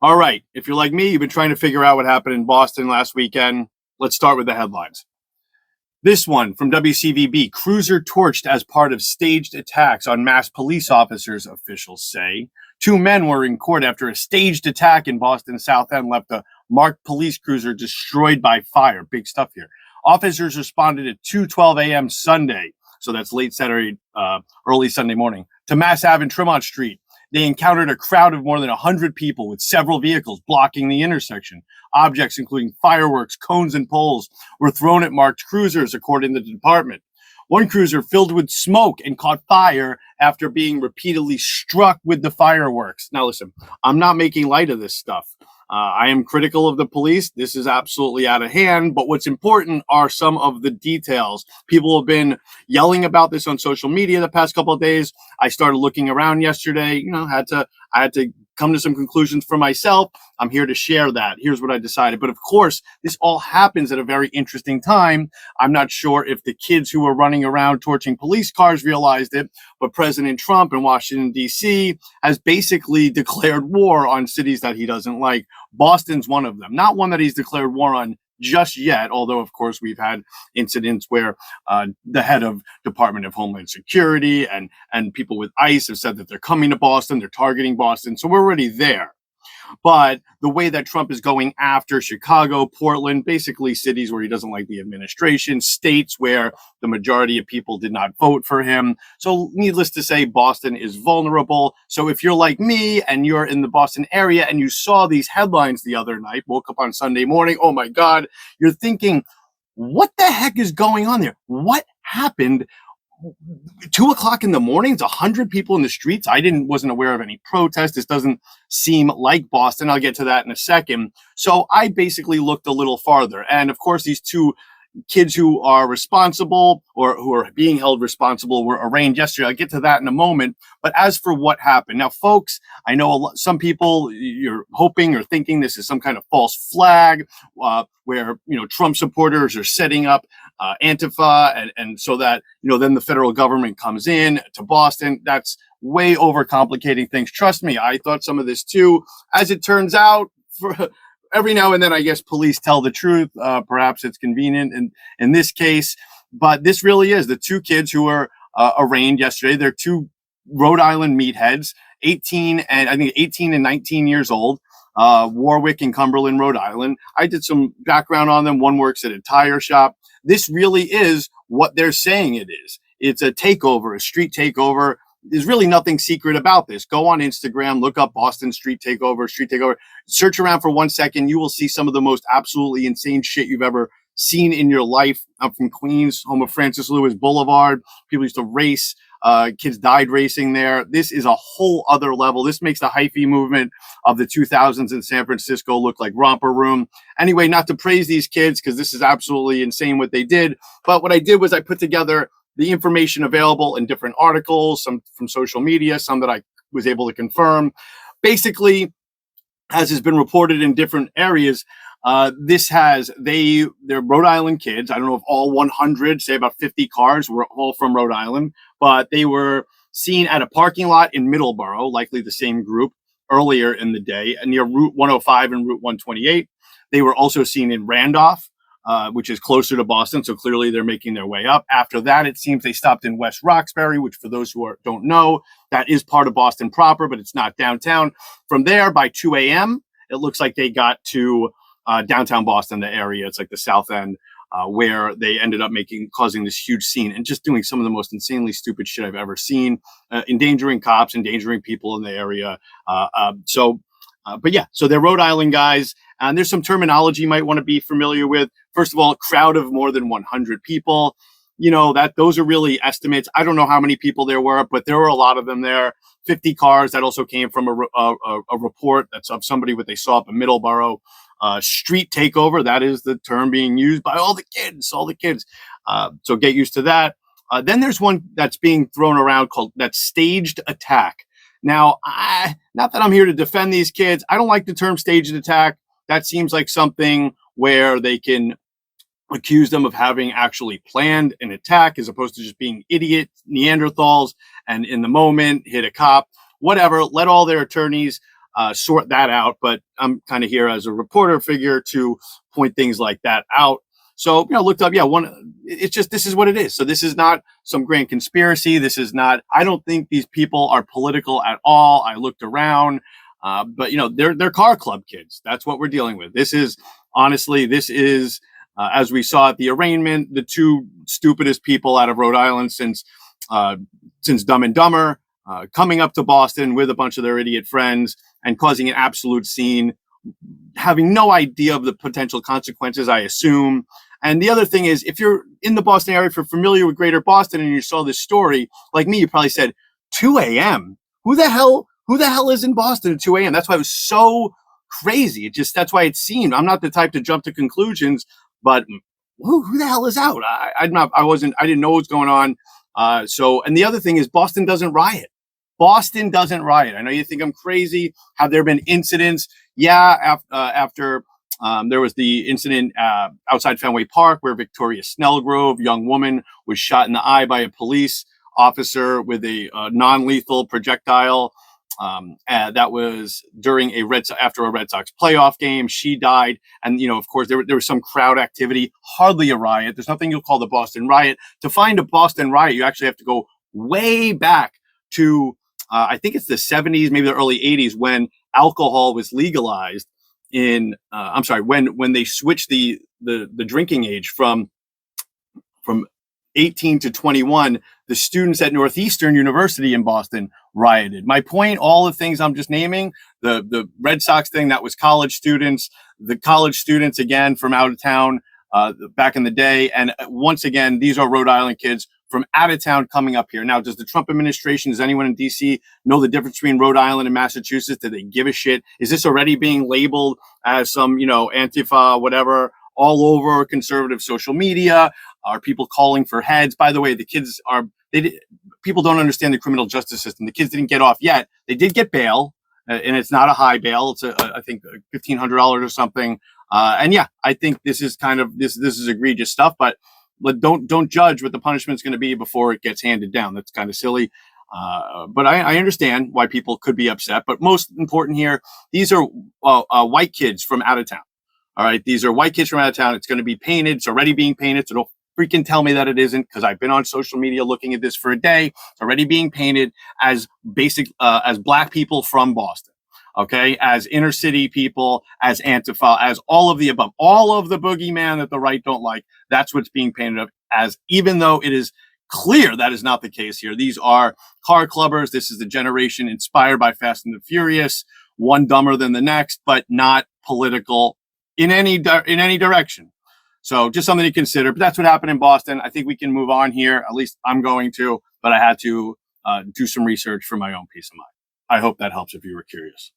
All right. If you're like me, you've been trying to figure out what happened in Boston last weekend. Let's start with the headlines. This one from WCVB: cruiser torched as part of staged attacks on mass police officers, officials say. Two men were in court after a staged attack in Boston South End left a marked police cruiser destroyed by fire. Big stuff here. Officers responded at 2:12 a.m. Sunday, so that's late Saturday, early Sunday morning, to Mass Ave and Tremont Street. They encountered a crowd of more than 100 people with several vehicles blocking the intersection. Objects, including fireworks, cones, and poles, were thrown at marked cruisers, according to the department. One cruiser filled with smoke and caught fire after being repeatedly struck with the fireworks. Now, listen, I'm not making light of this stuff. I am critical of the police. This is absolutely out of hand. But what's important are some of the details. People have been yelling about this on social media the past couple of days. I started looking around yesterday. I had to come to some conclusions for myself. I'm here to share that. Here's what I decided. But of course, this all happens at a very interesting time. I'm not sure if the kids who were running around torching police cars realized it, but President Trump in Washington, D.C. has basically declared war on cities that he doesn't like. Boston's one of them. Not one that he's declared war on just yet, although, of course, we've had incidents where the head of Department of Homeland Security and people with ICE have said that they're coming to Boston, they're targeting Boston, so we're already there. But the way that Trump is going after Chicago, Portland, basically cities where he doesn't like the administration, states where the majority of people did not vote for him. So needless to say, Boston is vulnerable. So if you're like me and you're in the Boston area and you saw these headlines the other night, woke up on Sunday morning, oh my God, you're thinking, what the heck is going on there? What happened? 2 o'clock in the morning, it's 100 people in the streets. Wasn't aware of any protest. This doesn't seem like Boston. I'll get to that in a second. So I basically looked a little farther. And of course, these two kids who are responsible or who are being held responsible were arraigned yesterday. I'll get to that in a moment. But as for what happened, now, folks, I know some people, you're hoping or thinking this is some kind of false flag where, Trump supporters are setting up Antifa and so that, then the federal government comes in to Boston. That's way overcomplicating things. Trust me, I thought some of this too. As it turns out, every now and then, I guess police tell the truth. Perhaps it's convenient in this case, but this really is the two kids who were arraigned yesterday. They're two Rhode Island meatheads, 18 and 19 years old, Warwick and Cumberland, Rhode Island. I did some background on them. One works at a tire shop. This really is what they're saying it is. It's a takeover, a street takeover. There's really nothing secret about this. Go on Instagram, look up Boston street takeover, search around for 1 second. You will see some of the most absolutely insane shit you've ever seen in your life. I'm from Queens, home of Francis Lewis Boulevard. People used to race. Kids died racing there. This is a whole other level. This makes the hyphy movement of the 2000s in San Francisco look like romper room. Anyway, not to praise these kids because this is absolutely insane what they did. But what I did was I put together the information available in different articles, some from social media, some that I was able to confirm. Basically, as has been reported in different areas, they're Rhode Island kids. I don't know if all 100, say about 50 cars were all from Rhode Island, but they were seen at a parking lot in Middleborough, likely the same group, earlier in the day, near Route 105 and Route 128. They were also seen in Randolph, which is closer to Boston. So clearly they're making their way up. After that, it seems they stopped in West Roxbury, which for those who don't know, that is part of Boston proper, but it's not downtown. From there, by 2 a.m., it looks like they got to downtown Boston, the area. It's like the South End, where they ended up causing this huge scene and just doing some of the most insanely stupid shit I've ever seen, endangering cops, endangering people in the area. So they're Rhode Island guys. And there's some terminology you might want to be familiar with. First of all, a crowd of more than 100 people. Those are really estimates. I don't know how many people there were, but there were a lot of them there. 50 cars. That also came from a report that's of somebody what they saw up in Middleborough. Street takeover. That is the term being used by all the kids. So get used to that. Then there's one that's being thrown around called that staged attack. Now, not that I'm here to defend these kids. I don't like the term staged attack. That seems like something where they can accuse them of having actually planned an attack as opposed to just being idiot Neanderthals and in the moment hit a cop, whatever. Let all their attorneys sort that out. But I'm kind of here as a reporter figure to point things like that out. So, looked up, it's just, this is what it is. So this is not some grand conspiracy. This is not, I don't think these people are political at all. I looked around, but they're car club kids. That's what we're dealing with. This is, honestly, as we saw at the arraignment, the two stupidest people out of Rhode Island since Dumb and Dumber, coming up to Boston with a bunch of their idiot friends and causing an absolute scene, having no idea of the potential consequences, I assume. And the other thing is, if you're in the Boston area, if you're familiar with Greater Boston and you saw this story, like me, you probably said, 2 a.m. Who the hell is in Boston at 2 a.m.? That's why it was so crazy. That's why it seemed, I'm not the type to jump to conclusions, but who the hell is out? I didn't know what was going on. And the other thing is, Boston doesn't riot. Boston doesn't riot. I know you think I'm crazy. Have there been incidents? Yeah, after there was the incident outside Fenway Park where Victoria Snellgrove, young woman, was shot in the eye by a police officer with a non-lethal projectile. That was during after a Red Sox playoff game. She died. And, of course, there was some crowd activity, hardly a riot. There's nothing you'll call the Boston riot. To find a Boston riot, you actually have to go way back to, I think it's the 70s, maybe the early 80s, when alcohol was legalized when they switched the drinking age from 18 to 21, the students at Northeastern University in Boston rioted. My point, all the things I'm just naming, the Red Sox thing, that was college students, the college students, again, from out of town back in the day. And once again, these are Rhode Island kids from out of town coming up here. Now, does the Trump administration, does anyone in D.C. know the difference between Rhode Island and Massachusetts? Do they give a shit? Is this already being labeled as some, Antifa, whatever, all over conservative social media? Are people calling for heads? By the way, people don't understand the criminal justice system. The kids didn't get off yet. They did get bail, and it's not a high bail. It's I think $1,500 or something. And yeah, I think this is this is egregious stuff, but don't judge what the punishment's going to be before it gets handed down. That's kind of silly. But I understand why people could be upset. But most important here, these are white kids from out of town. All right, these are white kids from out of town. It's going to be painted. It's already being painted. So don't freaking tell me that it isn't, because I've been on social media looking at this for a day. It's already being painted as as black people from Boston. Okay, as inner city people, as Antifa, as all of the above, all of the boogeyman that the right don't like. That's what's being painted up as, even though it is clear that is not the case here. These are car clubbers. This is the generation inspired by Fast and the Furious, one dumber than the next, but not political in any direction. So just something to consider. But that's what happened in Boston. I think we can move on here. At least I'm going to, but I had to do some research for my own peace of mind. I hope that helps if you were curious.